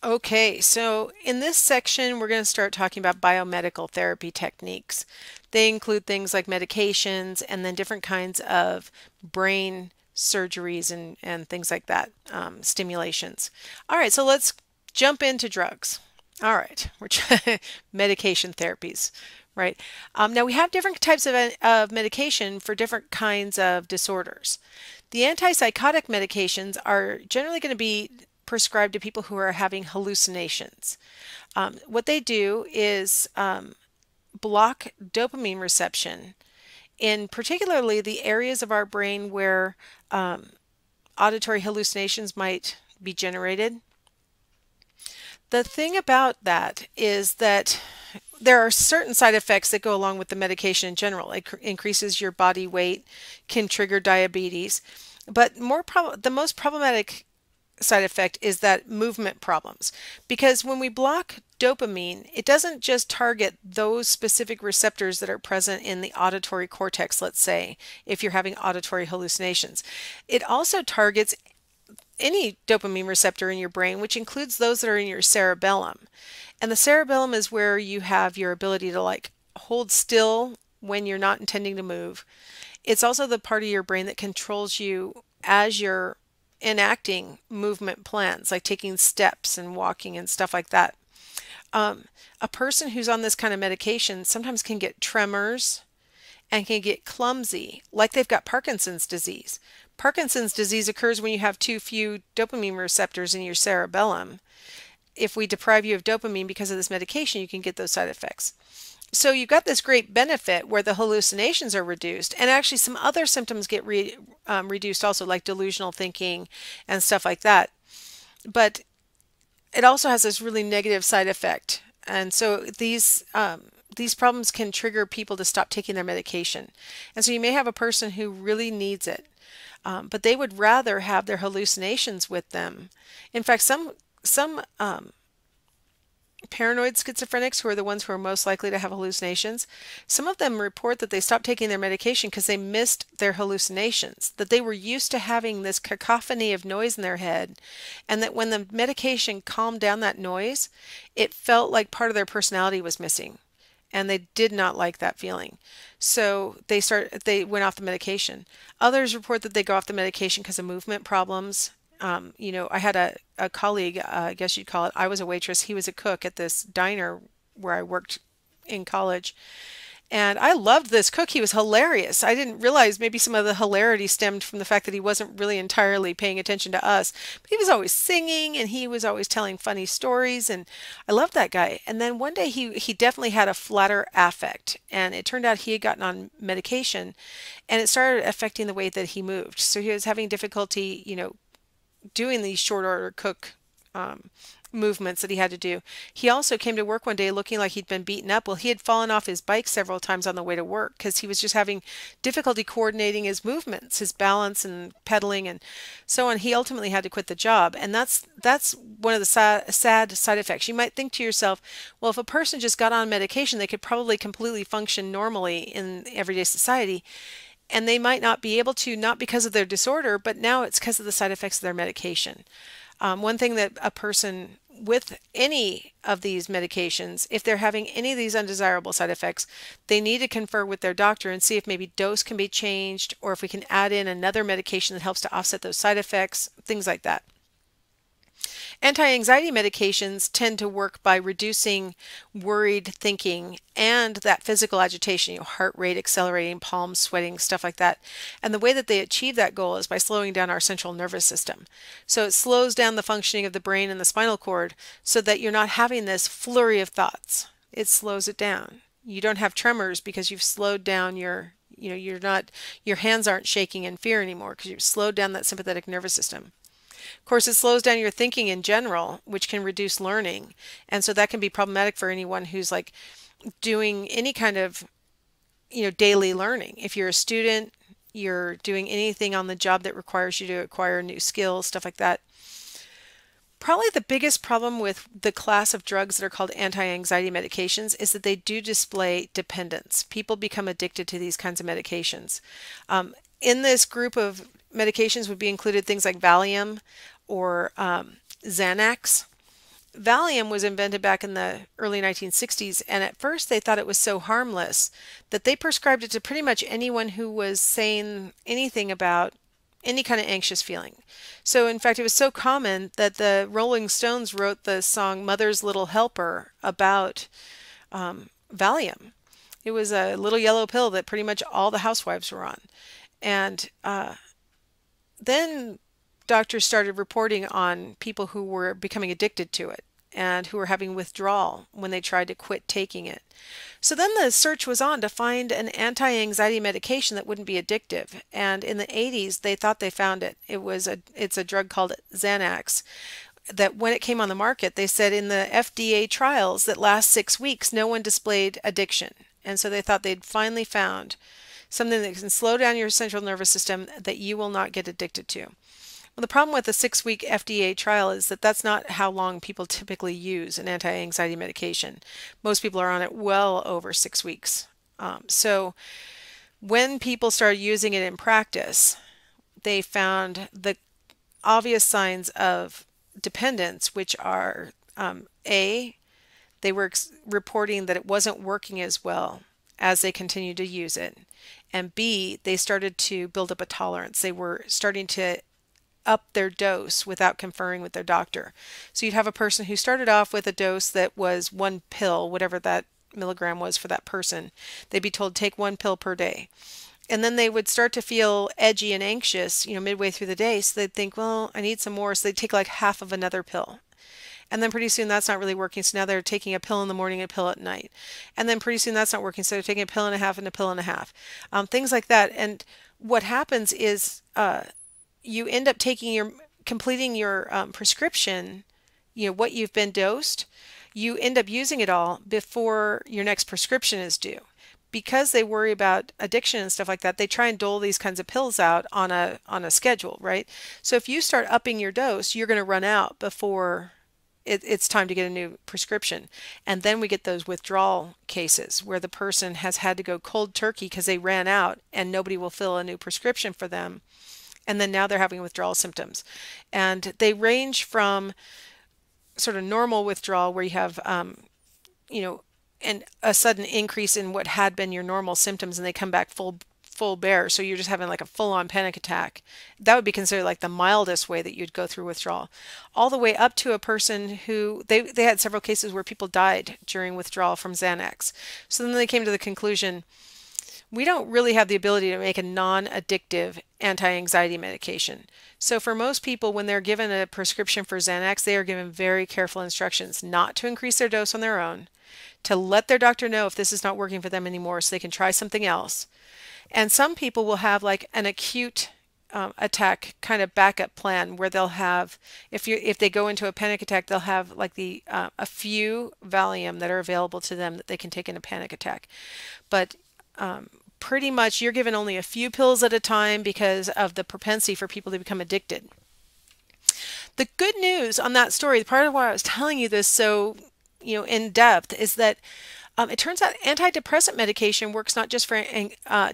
Okay, so in this section, we're going to start talking about biomedical therapy techniques. They include things like medications and then different kinds of brain surgeries and things like that, stimulations. All right, so let's jump into drugs. All right, medication therapies, right? Now we have different types of medication for different kinds of disorders. The antipsychotic medications are generally going to be prescribed to people who are having hallucinations. What they do is block dopamine reception in particularly the areas of our brain where auditory hallucinations might be generated. The thing about that is that there are certain side effects that go along with the medication in general. It increases your body weight, can trigger diabetes, but the most problematic side effect is that movement problems. Because when we block dopamine, it doesn't just target those specific receptors that are present in the auditory cortex, let's say, if you're having auditory hallucinations. It also targets any dopamine receptor in your brain, which includes those that are in your cerebellum. And the cerebellum is where you have your ability to like hold still when you're not intending to move. It's also the part of your brain that controls you as you're enacting movement plans, like taking steps and walking and stuff like that. A person who's on this kind of medication sometimes can get tremors and can get clumsy, like they've got Parkinson's disease. Parkinson's disease occurs when you have too few dopamine receptors in your cerebellum. If we deprive you of dopamine because of this medication, you can get those side effects. So you've got this great benefit where the hallucinations are reduced, and actually some other symptoms get reduced also, like delusional thinking and stuff like that. But it also has this really negative side effect, and so these problems can trigger people to stop taking their medication. And so you may have a person who really needs it, but they would rather have their hallucinations with them. In fact, some paranoid schizophrenics, who are the ones who are most likely to have hallucinations, some of them report that they stopped taking their medication because they missed their hallucinations, that they were used to having this cacophony of noise in their head, and that when the medication calmed down that noise, it felt like part of their personality was missing, and they did not like that feeling. So they went off the medication. Others report that they go off the medication because of movement problems. I had a colleague, I guess you'd call it, I was a waitress, he was a cook at this diner where I worked in college. And I loved this cook. He was hilarious. I didn't realize maybe some of the hilarity stemmed from the fact that he wasn't really entirely paying attention to us. But he was always singing and he was always telling funny stories. And I loved that guy. And then one day he definitely had a flatter affect. And it turned out he had gotten on medication and it started affecting the way that he moved. So he was having difficulty, doing these short order cook movements that he had to do. He also came to work one day looking like he'd been beaten up. Well, he had fallen off his bike several times on the way to work because he was just having difficulty coordinating his movements, his balance and pedaling and so on. He ultimately had to quit the job. And that's one of the sad side effects. You might think to yourself, well, if a person just got on medication, they could probably completely function normally in everyday society. And they might not be able to, not because of their disorder, but now it's because of the side effects of their medication. One thing that a person with any of these medications, if they're having any of these undesirable side effects, they need to confer with their doctor and see if maybe dose can be changed or if we can add in another medication that helps to offset those side effects, things like that. Anti-anxiety medications tend to work by reducing worried thinking and that physical agitation, heart rate accelerating, palms sweating, stuff like that. And the way that they achieve that goal is by slowing down our central nervous system. So it slows down the functioning of the brain and the spinal cord so that you're not having this flurry of thoughts. It slows it down. You don't have tremors because you've slowed down your hands aren't shaking in fear anymore because you've slowed down that sympathetic nervous system. Of course, it slows down your thinking in general, which can reduce learning. And so that can be problematic for anyone who's like doing any kind of, daily learning. If you're a student, you're doing anything on the job that requires you to acquire new skills, stuff like that. Probably the biggest problem with the class of drugs that are called anti-anxiety medications is that they do display dependence. People become addicted to these kinds of medications. In this group of medications would be included things like Valium or Xanax. Valium was invented back in the early 1960s, and at first they thought it was so harmless that they prescribed it to pretty much anyone who was saying anything about any kind of anxious feeling. So in fact, it was so common that the Rolling Stones wrote the song Mother's Little Helper about Valium. It was a little yellow pill that pretty much all the housewives were on. And then doctors started reporting on people who were becoming addicted to it and who were having withdrawal when they tried to quit taking it. So then the search was on to find an anti-anxiety medication that wouldn't be addictive. And in the 80s, they thought they found it. It's a drug called Xanax that when it came on the market, they said in the FDA trials that last 6 weeks, no one displayed addiction. And so they thought they'd finally found something that can slow down your central nervous system that you will not get addicted to. Well, the problem with the 6-week FDA trial is that that's not how long people typically use an anti-anxiety medication. Most people are on it well over 6 weeks. So when people started using it in practice, they found the obvious signs of dependence, which are A, they were reporting that it wasn't working as well as they continued to use it. And B, they started to build up a tolerance. They were starting to up their dose without conferring with their doctor. So you'd have a person who started off with a dose that was 1 pill, whatever that milligram was for that person. They'd be told take 1 pill per day. And then they would start to feel edgy and anxious, midway through the day. So they'd think, well, I need some more. So they'd take like half of another pill. And then pretty soon that's not really working. So now they're taking a pill in the morning and a pill at night. And then pretty soon that's not working. So they're taking a pill and a half and a pill and a half. Things like that. And what happens is you end up completing your prescription, what you've been dosed, you end up using it all before your next prescription is due. Because they worry about addiction and stuff like that, they try and dole these kinds of pills out on a schedule, right? So if you start upping your dose, you're going to run out before it's time to get a new prescription. And then we get those withdrawal cases where the person has had to go cold turkey because they ran out and nobody will fill a new prescription for them. And then now they're having withdrawal symptoms. And they range from sort of normal withdrawal where you have, and a sudden increase in what had been your normal symptoms and they come back full bear. So you're just having like a full-on panic attack. That would be considered like the mildest way that you'd go through withdrawal. All the way up to a person who, they had several cases where people died during withdrawal from Xanax. So then they came to the conclusion, we don't really have the ability to make a non-addictive anti-anxiety medication. So for most people, when they're given a prescription for Xanax, they are given very careful instructions not to increase their dose on their own, to let their doctor know if this is not working for them anymore so they can try something else. And some people will have like an acute attack kind of backup plan where they'll have, if they go into a panic attack, they'll have like a few Valium that are available to them that they can take in a panic attack. But pretty much you're given only a few pills at a time because of the propensity for people to become addicted. The good news on that story, part of why I was telling you this so in depth, is that it turns out antidepressant medication works not just for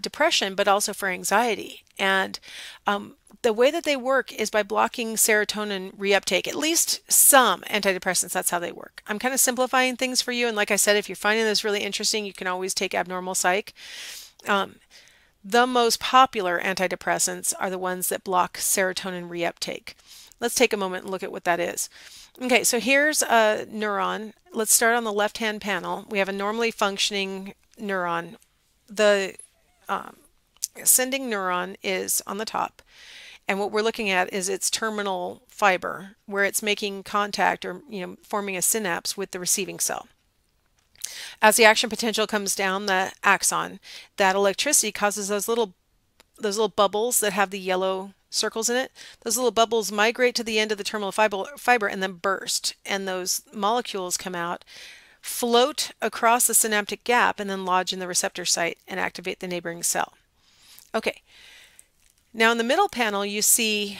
depression, but also for anxiety. And the way that they work is by blocking serotonin reuptake. At least some antidepressants, that's how they work. I'm kind of simplifying things for you. And like I said, if you're finding this really interesting, you can always take Abnormal Psych. The most popular antidepressants are the ones that block serotonin reuptake. Let's take a moment and look at what that is. Okay, so here's a neuron. Let's start on the left-hand panel. We have a normally functioning neuron. The sending neuron is on the top, and what we're looking at is its terminal fiber, where it's making contact or forming a synapse with the receiving cell. As the action potential comes down the axon, that electricity causes those little bubbles that have the yellow circles in it. Those little bubbles migrate to the end of the terminal fiber and then burst, and those molecules come out, float across the synaptic gap, and then lodge in the receptor site and activate the neighboring cell. Okay, now in the middle panel you see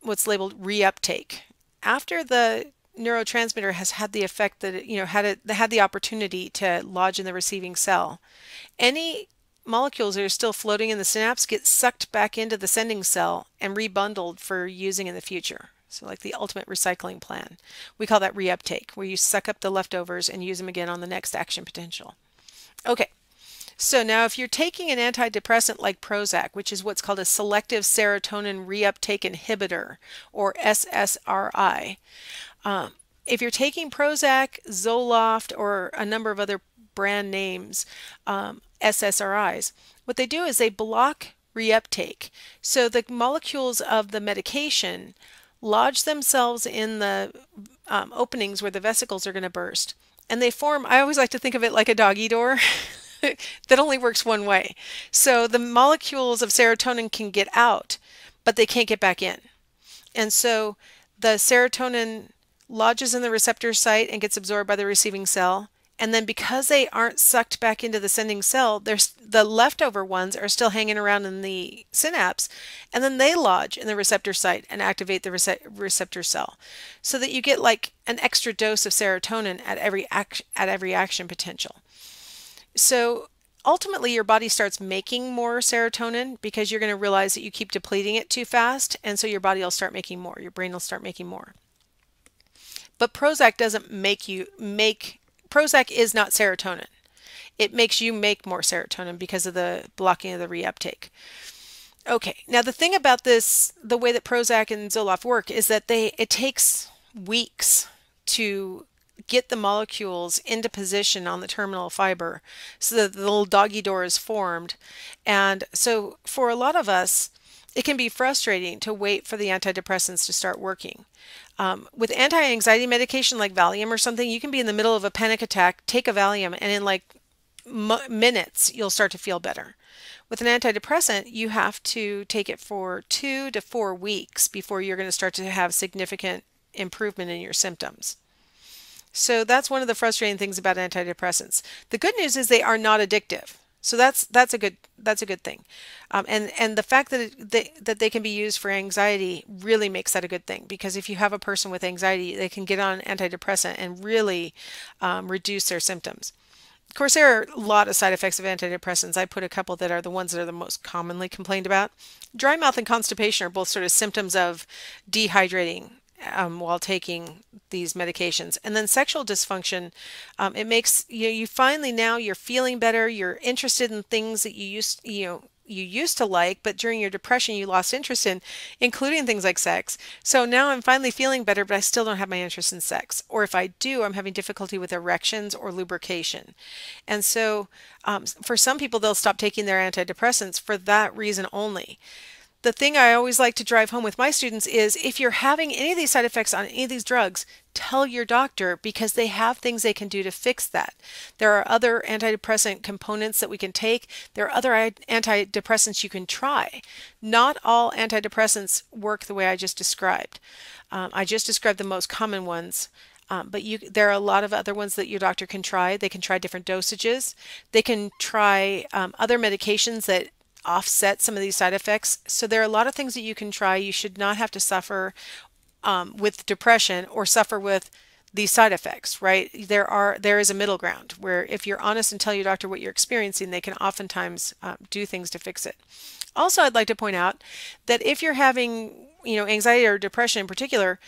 what's labeled reuptake. After the neurotransmitter has had the effect that it had the opportunity to lodge in the receiving cell, any molecules that are still floating in the synapse get sucked back into the sending cell and rebundled for using in the future. So like the ultimate recycling plan. We call that reuptake, where you suck up the leftovers and use them again on the next action potential. Okay, so now if you're taking an antidepressant like Prozac, which is what's called a selective serotonin reuptake inhibitor, or SSRI, if you're taking Prozac, Zoloft, or a number of other brand names, SSRIs, what they do is they block reuptake. So the molecules of the medication lodge themselves in the openings where the vesicles are going to burst. And they form, I always like to think of it like a doggy door that only works one way. So the molecules of serotonin can get out, but they can't get back in. And so the serotonin lodges in the receptor site and gets absorbed by the receiving cell. And then because they aren't sucked back into the sending cell, the leftover ones are still hanging around in the synapse, and then they lodge in the receptor site and activate the receptor cell, so that you get like an extra dose of serotonin at every action potential. So ultimately your body starts making more serotonin because you're going to realize that you keep depleting it too fast, and so your body will start making more, your brain will start making more. But Prozac doesn't Prozac is not serotonin. It makes you make more serotonin because of the blocking of the reuptake. Okay, now the thing about this, the way that Prozac and Zoloft work, is that it takes weeks to get the molecules into position on the terminal fiber so that the little doggy door is formed. And so for a lot of us, it can be frustrating to wait for the antidepressants to start working. With anti-anxiety medication like Valium or something, you can be in the middle of a panic attack, take a Valium, and in like minutes, you'll start to feel better. With an antidepressant, you have to take it for 2 to 4 weeks before you're going to start to have significant improvement in your symptoms. So that's one of the frustrating things about antidepressants. The good news is they are not addictive. So that's a good thing, and the fact that they can be used for anxiety really makes that a good thing, because if you have a person with anxiety, they can get on antidepressant and really reduce their symptoms. Of course, there are a lot of side effects of antidepressants. I put a couple that are the ones that are the most commonly complained about. Dry mouth and constipation are both sort of symptoms of dehydrating while taking these medications. And then sexual dysfunction, it makes you finally, now you're feeling better, you're interested in things that you used to like, but during your depression you lost interest in, including things like sex. So now I'm finally feeling better, but I still don't have my interest in sex. Or if I do, I'm having difficulty with erections or lubrication. And so for some people, they'll stop taking their antidepressants for that reason only. The thing I always like to drive home with my students is, if you're having any of these side effects on any of these drugs, tell your doctor, because they have things they can do to fix that. There are other antidepressant components that we can take. There are other antidepressants you can try. Not all antidepressants work the way I just described. I just described the most common ones. But there are a lot of other ones that your doctor can try. They can try different dosages. They can try other medications that offset some of these side effects. So there are a lot of things that you can try. You should not have to suffer with depression or suffer with these side effects, right? There is a middle ground where if you're honest and tell your doctor what you're experiencing, they can oftentimes do things to fix it. Also, I'd like to point out that if you're having, anxiety or depression in particular,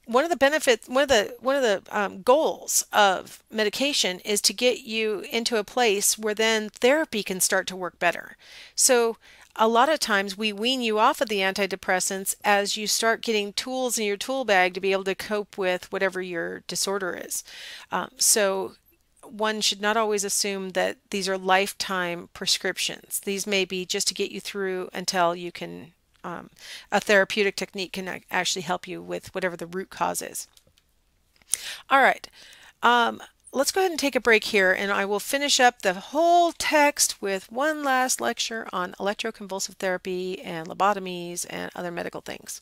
one of the benefits, one of the goals of medication is to get you into a place where then therapy can start to work better. So a lot of times we wean you off of the antidepressants as you start getting tools in your tool bag to be able to cope with whatever your disorder is. So one should not always assume that these are lifetime prescriptions. These may be just to get you through until you can a therapeutic technique can actually help you with whatever the root cause is. All right, let's go ahead and take a break here, and I will finish up the whole text with one last lecture on electroconvulsive therapy and lobotomies and other medical things.